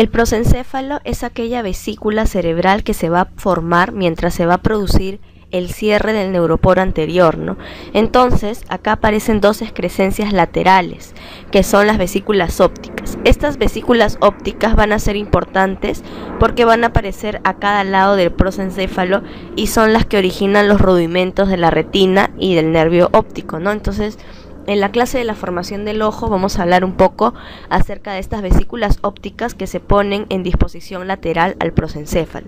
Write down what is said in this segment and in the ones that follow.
El prosencéfalo es aquella vesícula cerebral que se va a formar mientras se va a producir el cierre del neuroporo anterior, ¿no? Entonces, acá aparecen dos excrescencias laterales, que son las vesículas ópticas. Estas vesículas ópticas van a ser importantes porque van a aparecer a cada lado del prosencéfalo y son las que originan los rudimentos de la retina y del nervio óptico, ¿no? Entonces, en la clase de la formación del ojo vamos a hablar un poco acerca de estas vesículas ópticas que se ponen en disposición lateral al prosencéfalo.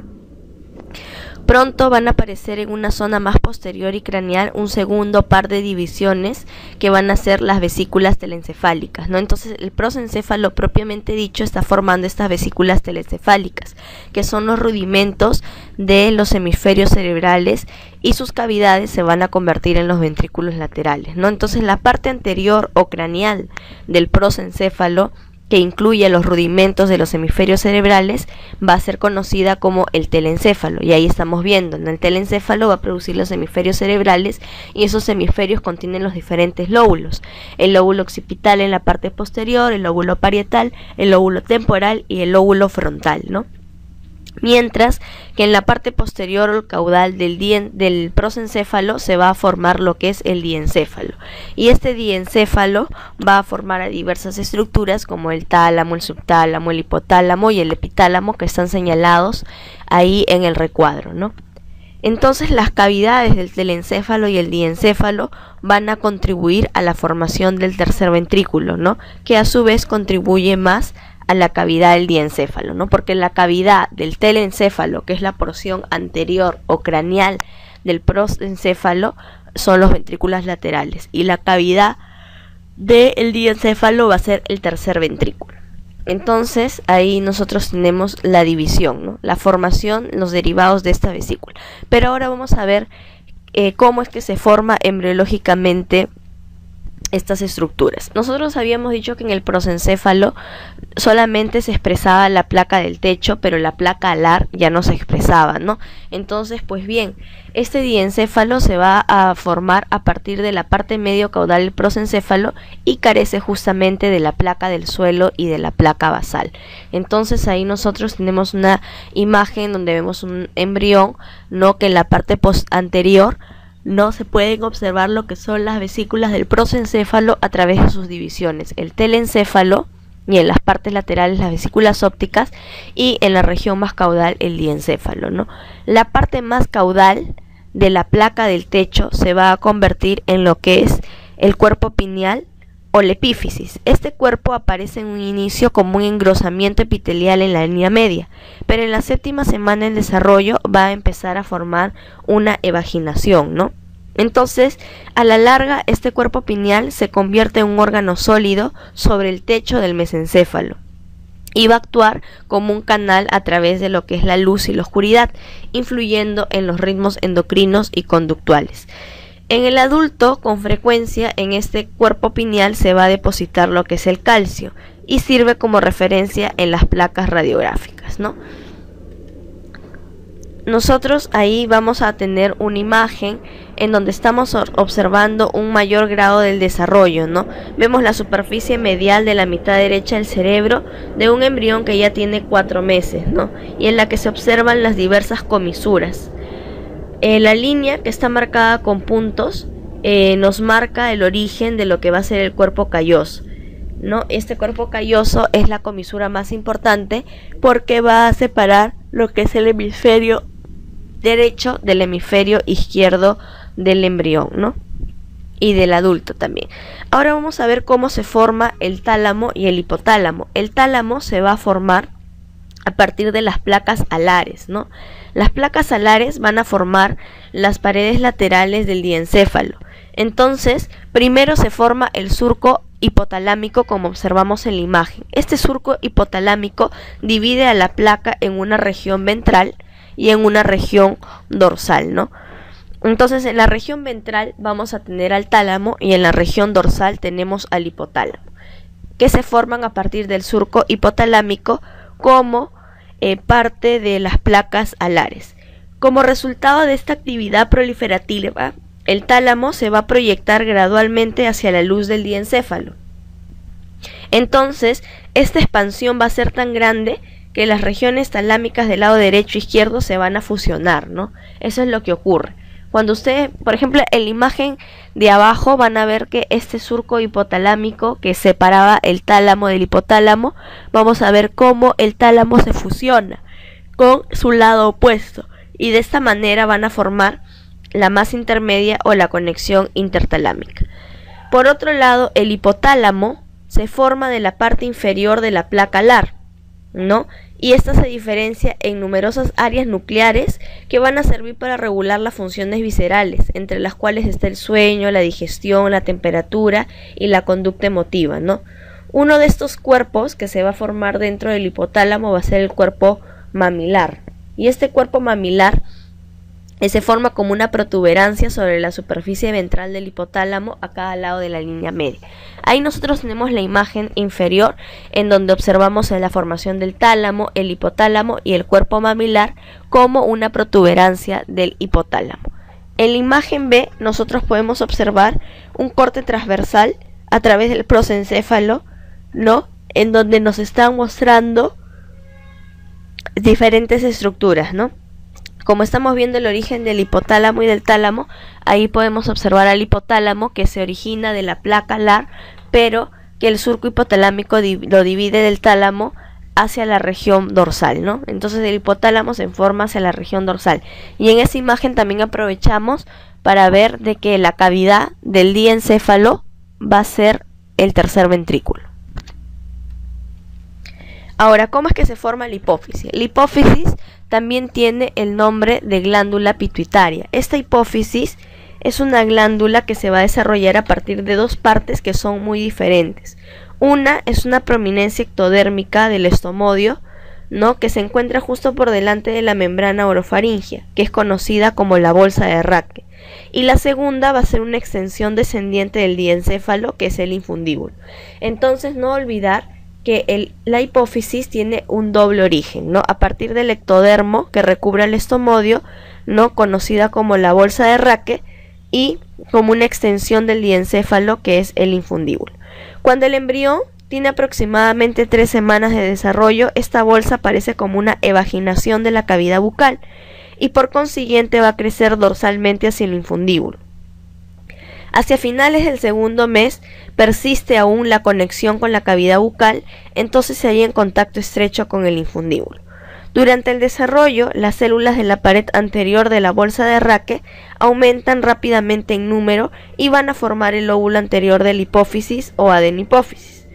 Pronto van a aparecer en una zona más posterior y craneal un segundo par de divisiones que van a ser las vesículas telencefálicas, ¿no? Entonces el prosencéfalo propiamente dicho está formando estas vesículas telencefálicas, que son los rudimentos de los hemisferios cerebrales, y sus cavidades se van a convertir en los ventrículos laterales, ¿no? Entonces la parte anterior o craneal del prosencéfalo, que incluye los rudimentos de los hemisferios cerebrales, va a ser conocida como el telencéfalo, y ahí estamos viendo, ¿no? El telencéfalo va a producir los hemisferios cerebrales, y esos hemisferios contienen los diferentes lóbulos: el lóbulo occipital en la parte posterior, el lóbulo parietal, el lóbulo temporal y el lóbulo frontal, ¿no? Mientras que en la parte posterior o caudal del prosencéfalo se va a formar lo que es el diencéfalo, y este diencéfalo va a formar a diversas estructuras como el tálamo, el subtálamo, el hipotálamo y el epitálamo, que están señalados ahí en el recuadro, ¿no? Entonces las cavidades del telencéfalo y el diencéfalo van a contribuir a la formación del tercer ventrículo, ¿no? Que a su vez contribuye más a la cavidad del diencéfalo, ¿no? Porque la cavidad del telencéfalo, que es la porción anterior o craneal del prosencéfalo, son los ventrículos laterales, y la cavidad del diencéfalo va a ser el tercer ventrículo. Entonces ahí nosotros tenemos la división, ¿no? La formación, los derivados de esta vesícula. Pero ahora vamos a ver cómo es que se forma embriológicamente estas estructuras. Nosotros habíamos dicho que en el prosencéfalo solamente se expresaba la placa del techo, pero la placa alar ya no se expresaba, ¿no? Entonces, pues bien, este diencéfalo se va a formar a partir de la parte medio caudal del prosencéfalo y carece justamente de la placa del suelo y de la placa basal. Entonces ahí nosotros tenemos una imagen donde vemos un embrión, ¿no? Que en la parte anterior no se pueden observar lo que son las vesículas del prosencéfalo a través de sus divisiones: el telencéfalo, y en las partes laterales las vesículas ópticas, y en la región más caudal el diencéfalo, ¿no? La parte más caudal de la placa del techo se va a convertir en lo que es el cuerpo pineal o la epífisis. Este cuerpo aparece en un inicio como un engrosamiento epitelial en la línea media, pero en la séptima semana del desarrollo va a empezar a formar una evaginación, ¿no? Entonces, a la larga, este cuerpo pineal se convierte en un órgano sólido sobre el techo del mesencéfalo y va a actuar como un canal a través de lo que es la luz y la oscuridad, influyendo en los ritmos endocrinos y conductuales. En el adulto, con frecuencia, en este cuerpo pineal se va a depositar lo que es el calcio y sirve como referencia en las placas radiográficas, ¿no? Nosotros ahí vamos a tener una imagen en donde estamos observando un mayor grado del desarrollo, ¿no? Vemos la superficie medial de la mitad derecha del cerebro de un embrión que ya tiene 4 meses, ¿no? Y en la que se observan las diversas comisuras. La línea que está marcada con puntos nos marca el origen de lo que va a ser el cuerpo calloso, ¿no? Este cuerpo calloso es la comisura más importante porque va a separar lo que es el hemisferio derecho del hemisferio izquierdo del embrión, ¿no? Y del adulto también. Ahora vamos a ver cómo se forma el tálamo y el hipotálamo. El tálamo se va a formar a partir de las placas alares, ¿no? Las placas alares van a formar las paredes laterales del diencéfalo. Entonces, primero se forma el surco hipotalámico, como observamos en la imagen. Este surco hipotalámico divide a la placa en una región ventral y en una región dorsal, ¿no? Entonces, en la región ventral vamos a tener al tálamo y en la región dorsal tenemos al hipotálamo, que se forman a partir del surco hipotalámico como parte de las placas alares. Como resultado de esta actividad proliferativa, el tálamo se va a proyectar gradualmente hacia la luz del diencéfalo. Entonces, esta expansión va a ser tan grande que las regiones talámicas del lado derecho e izquierdo se van a fusionar, ¿no? Eso es lo que ocurre. Cuando ustedes, por ejemplo, en la imagen de abajo van a ver que este surco hipotalámico que separaba el tálamo del hipotálamo, vamos a ver cómo el tálamo se fusiona con su lado opuesto y de esta manera van a formar la masa intermedia o la conexión intertalámica. Por otro lado, el hipotálamo se forma de la parte inferior de la placa alar, ¿no? Y esta se diferencia en numerosas áreas nucleares que van a servir para regular las funciones viscerales, entre las cuales está el sueño, la digestión, la temperatura y la conducta emotiva, ¿no? Uno de estos cuerpos que se va a formar dentro del hipotálamo va a ser el cuerpo mamilar. Y este cuerpo mamilar se forma como una protuberancia sobre la superficie ventral del hipotálamo a cada lado de la línea media. Ahí nosotros tenemos la imagen inferior en donde observamos la formación del tálamo, el hipotálamo y el cuerpo mamilar como una protuberancia del hipotálamo. En la imagen B nosotros podemos observar un corte transversal a través del prosencéfalo, ¿no? En donde nos están mostrando diferentes estructuras, ¿no? Como estamos viendo el origen del hipotálamo y del tálamo, ahí podemos observar al hipotálamo que se origina de la placa alar, pero que el surco hipotalámico lo divide del tálamo hacia la región dorsal, ¿no? Entonces el hipotálamo se forma hacia la región dorsal. Y en esa imagen también aprovechamos para ver de que la cavidad del diencéfalo va a ser el tercer ventrículo. Ahora, ¿cómo es que se forma la hipófisis? La hipófisis también tiene el nombre de glándula pituitaria. Esta hipófisis es una glándula que se va a desarrollar a partir de dos partes que son muy diferentes. Una es una prominencia ectodérmica del estomodio, ¿no? Que se encuentra justo por delante de la membrana orofaringea, que es conocida como la bolsa de Raque. Y la segunda va a ser una extensión descendiente del diencéfalo, que es el infundíbulo. Entonces, no olvidar que la hipófisis tiene un doble origen, ¿no? A partir del ectodermo que recubre el estomodio, ¿no? Conocida como la bolsa de Raque, y como una extensión del diencéfalo que es el infundíbulo. Cuando el embrión tiene aproximadamente 3 semanas de desarrollo, esta bolsa aparece como una evaginación de la cavidad bucal y por consiguiente va a crecer dorsalmente hacia el infundíbulo. Hacia finales del segundo mes persiste aún la conexión con la cavidad bucal, entonces se halla en contacto estrecho con el infundíbulo. Durante el desarrollo, las células de la pared anterior de la bolsa de Raque aumentan rápidamente en número y van a formar el lóbulo anterior de la hipófisis o adenipófisis.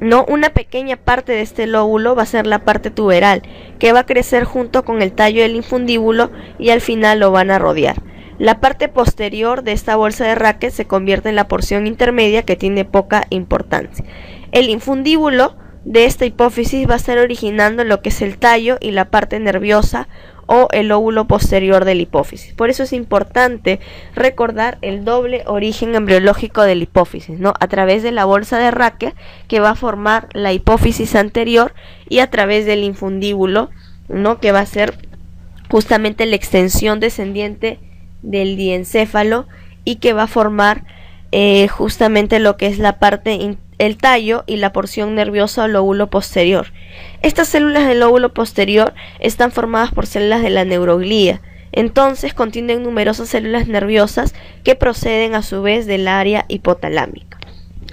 No, una pequeña parte de este lóbulo va a ser la parte tuberal, que va a crecer junto con el tallo del infundíbulo y al final lo van a rodear. La parte posterior de esta bolsa de Raque se convierte en la porción intermedia que tiene poca importancia. El infundíbulo de esta hipófisis va a estar originando lo que es el tallo y la parte nerviosa o el lóbulo posterior de la hipófisis. Por eso es importante recordar el doble origen embriológico de la hipófisis, ¿no? A través de la bolsa de Raque, que va a formar la hipófisis anterior, y a través del infundíbulo, ¿no? Que va a ser justamente la extensión descendiente del diencéfalo y que va a formar justamente lo que es la parte el tallo y la porción nerviosa o lóbulo posterior. Estas células del lóbulo posterior están formadas por células de la neuroglía, entonces contienen numerosas células nerviosas que proceden a su vez del área hipotalámica.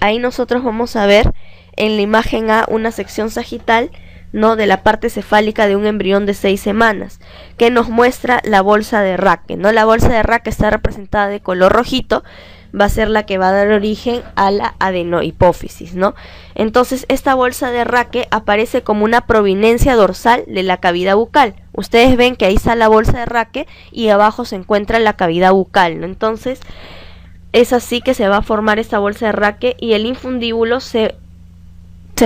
Ahí nosotros vamos a ver en la imagen A una sección sagital, ¿no? De la parte cefálica de un embrión de 6 semanas, que nos muestra la bolsa de Raque, ¿no? La bolsa de Raque está representada de color rojito, va a ser la que va a dar origen a la adenohipófisis, ¿no? Entonces esta bolsa de Raque aparece como una prominencia dorsal de la cavidad bucal. Ustedes ven que ahí está la bolsa de Raque y abajo se encuentra la cavidad bucal, ¿no? Entonces es así que se va a formar esta bolsa de Raque y el infundíbulo se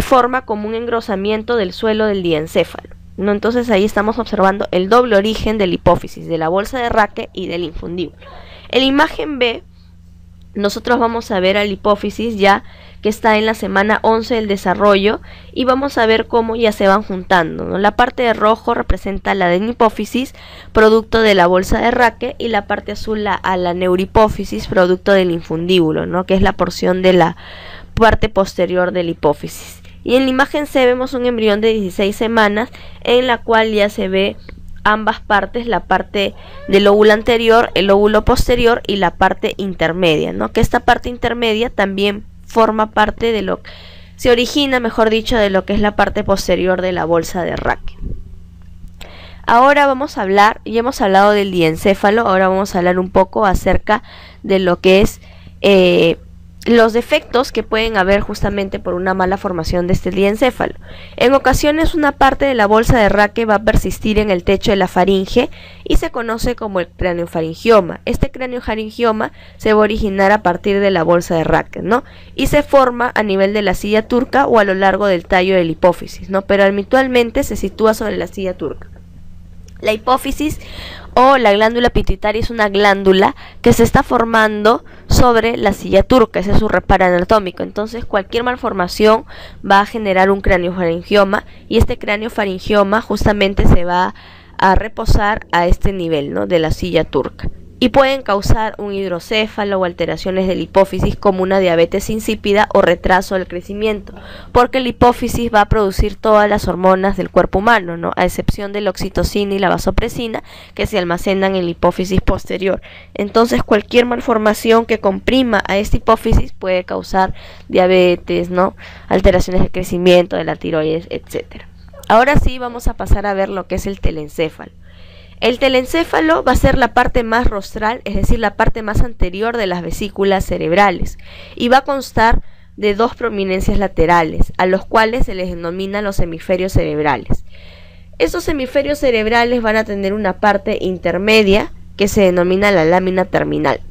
forma como un engrosamiento del suelo del diencéfalo, ¿no? Entonces ahí estamos observando el doble origen de la hipófisis, de la bolsa de Raque y del infundíbulo. En la imagen B nosotros vamos a ver a la hipófisis ya que está en la semana 11 del desarrollo y vamos a ver cómo ya se van juntando, ¿no? La parte de rojo representa la adenipófisis, producto de la bolsa de Raque, y la parte azul a la neurohipófisis, producto del infundíbulo, ¿no? Que es la porción de la parte posterior de la hipófisis. Y en la imagen C vemos un embrión de 16 semanas en la cual ya se ve ambas partes, la parte del óvulo anterior, el óvulo posterior y la parte intermedia, ¿no? Que esta parte intermedia también forma parte de lo que se origina, mejor dicho, de lo que es la parte posterior de la bolsa de Raque. Ahora vamos a hablar, ya hemos hablado del diencéfalo, ahora vamos a hablar un poco acerca de lo que es los defectos que pueden haber justamente por una mala formación de este diencéfalo. En ocasiones una parte de la bolsa de Raque va a persistir en el techo de la faringe y se conoce como el craneofaringioma. Este craneofaringioma se va a originar a partir de la bolsa de Raque, ¿no? Y se forma a nivel de la silla turca o a lo largo del tallo de la hipófisis, ¿no? Pero habitualmente se sitúa sobre la silla turca. La hipófisis o la glándula pituitaria es una glándula que se está formando sobre la silla turca, ese es su reparo anatómico. Entonces cualquier malformación va a generar un craneofaringioma y este craneofaringioma justamente se va a reposar a este nivel, ¿no? De la silla turca. Y pueden causar un hidrocéfalo o alteraciones de la hipófisis como una diabetes insípida o retraso del crecimiento, porque la hipófisis va a producir todas las hormonas del cuerpo humano, ¿no? A excepción de la oxitocina y la vasopresina, que se almacenan en la hipófisis posterior. Entonces cualquier malformación que comprima a esta hipófisis puede causar diabetes, ¿no? Alteraciones del crecimiento, de la tiroides, etc. Ahora sí vamos a pasar a ver lo que es el telencéfalo. El telencéfalo va a ser la parte más rostral, es decir, la parte más anterior de las vesículas cerebrales, y va a constar de dos prominencias laterales, a los cuales se les denomina los hemisferios cerebrales. Estos hemisferios cerebrales van a tener una parte intermedia que se denomina la lámina terminal.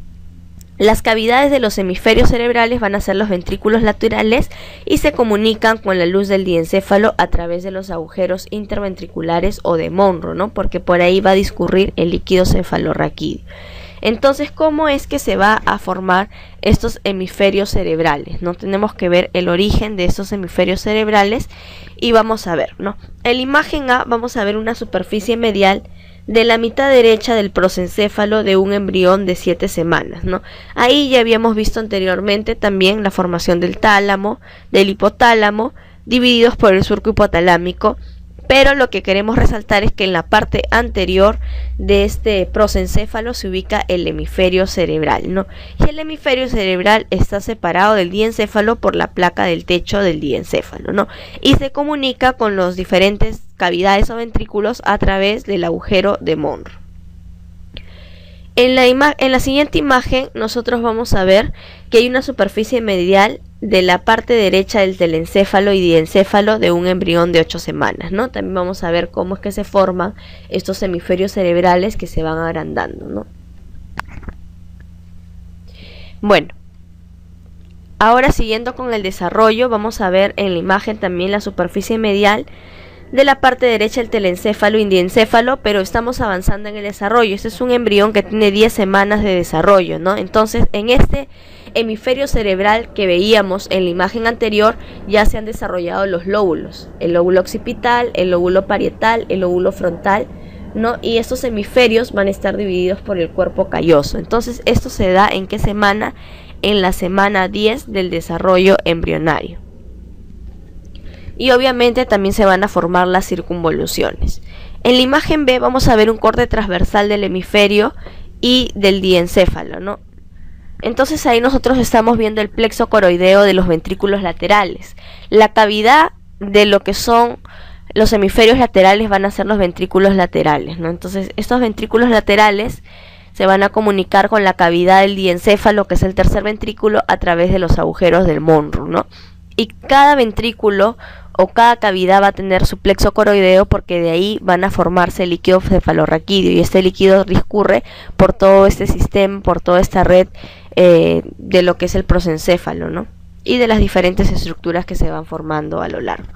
Las cavidades de los hemisferios cerebrales van a ser los ventrículos laterales y se comunican con la luz del diencéfalo a través de los agujeros interventriculares o de Monro, ¿no? Porque por ahí va a discurrir el líquido cefalorraquídeo. Entonces, ¿cómo es que se va a formar estos hemisferios cerebrales? ¿No? Tenemos que ver el origen de estos hemisferios cerebrales y vamos a ver, ¿no? En la imagen A vamos a ver una superficie medial de la mitad derecha del prosencéfalo de un embrión de 7 semanas, ¿no? Ahí ya habíamos visto anteriormente también la formación del tálamo, del hipotálamo, divididos por el surco hipotalámico, pero lo que queremos resaltar es que en la parte anterior de este prosencéfalo se ubica el hemisferio cerebral, ¿no? Y el hemisferio cerebral está separado del diencéfalo por la placa del techo del diencéfalo, ¿no? Y se comunica con los diferentes cavidades o ventrículos a través del agujero de Monro. En la siguiente imagen nosotros vamos a ver que hay una superficie medial de la parte derecha del telencéfalo y diencéfalo de un embrión de 8 semanas, ¿no? También vamos a ver cómo es que se forman estos hemisferios cerebrales que se van agrandando, ¿no? Bueno, ahora siguiendo con el desarrollo, vamos a ver en la imagen también la superficie medial de la parte derecha del telencéfalo y diencéfalo, pero estamos avanzando en el desarrollo. Este es un embrión que tiene 10 semanas de desarrollo, ¿no? Entonces, en este hemisferio cerebral que veíamos en la imagen anterior, ya se han desarrollado los lóbulos, el lóbulo occipital, el lóbulo parietal, el lóbulo frontal, ¿no? Y estos hemisferios van a estar divididos por el cuerpo calloso. Entonces, esto se da ¿en qué semana? En la semana 10 del desarrollo embrionario. Y obviamente también se van a formar las circunvoluciones. En la imagen B vamos a ver un corte transversal del hemisferio y del diencéfalo, ¿no? Entonces ahí nosotros estamos viendo el plexo coroideo de los ventrículos laterales. La cavidad de lo que son los hemisferios laterales van a ser los ventrículos laterales, ¿no? Entonces estos ventrículos laterales se van a comunicar con la cavidad del diencéfalo, que es el tercer ventrículo, a través de los agujeros del Monro, ¿no? Y cada ventrículo o cada cavidad va a tener su plexo coroideo, porque de ahí van a formarse el líquido cefalorraquídeo, y este líquido discurre por todo este sistema, por toda esta red de lo que es el prosencéfalo, ¿no? Y de las diferentes estructuras que se van formando a lo largo.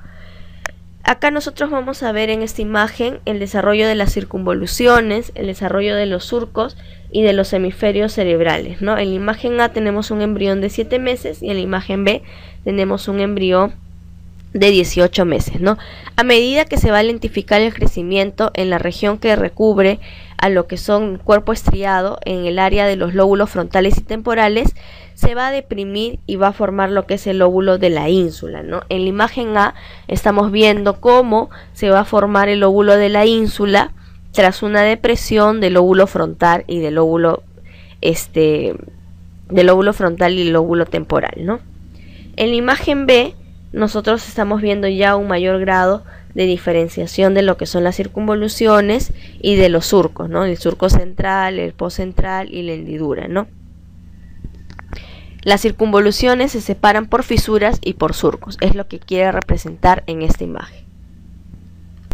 Acá nosotros vamos a ver en esta imagen el desarrollo de las circunvoluciones, el desarrollo de los surcos y de los hemisferios cerebrales, ¿no? En la imagen A tenemos un embrión de 7 meses y en la imagen B tenemos un embrión de 18 meses, ¿no? A medida que se va a lentificar el crecimiento en la región que recubre a lo que son cuerpo estriado en el área de los lóbulos frontales y temporales, se va a deprimir y va a formar lo que es el lóbulo de la ínsula, ¿no? En la imagen A estamos viendo cómo se va a formar el lóbulo de la ínsula tras una depresión del lóbulo frontal y del lóbulo frontal y el lóbulo temporal, ¿no? En la imagen B nosotros estamos viendo ya un mayor grado de diferenciación de lo que son las circunvoluciones y de los surcos, ¿no? El surco central, el postcentral y la hendidura, ¿no? Las circunvoluciones se separan por fisuras y por surcos, es lo que quiere representar en esta imagen.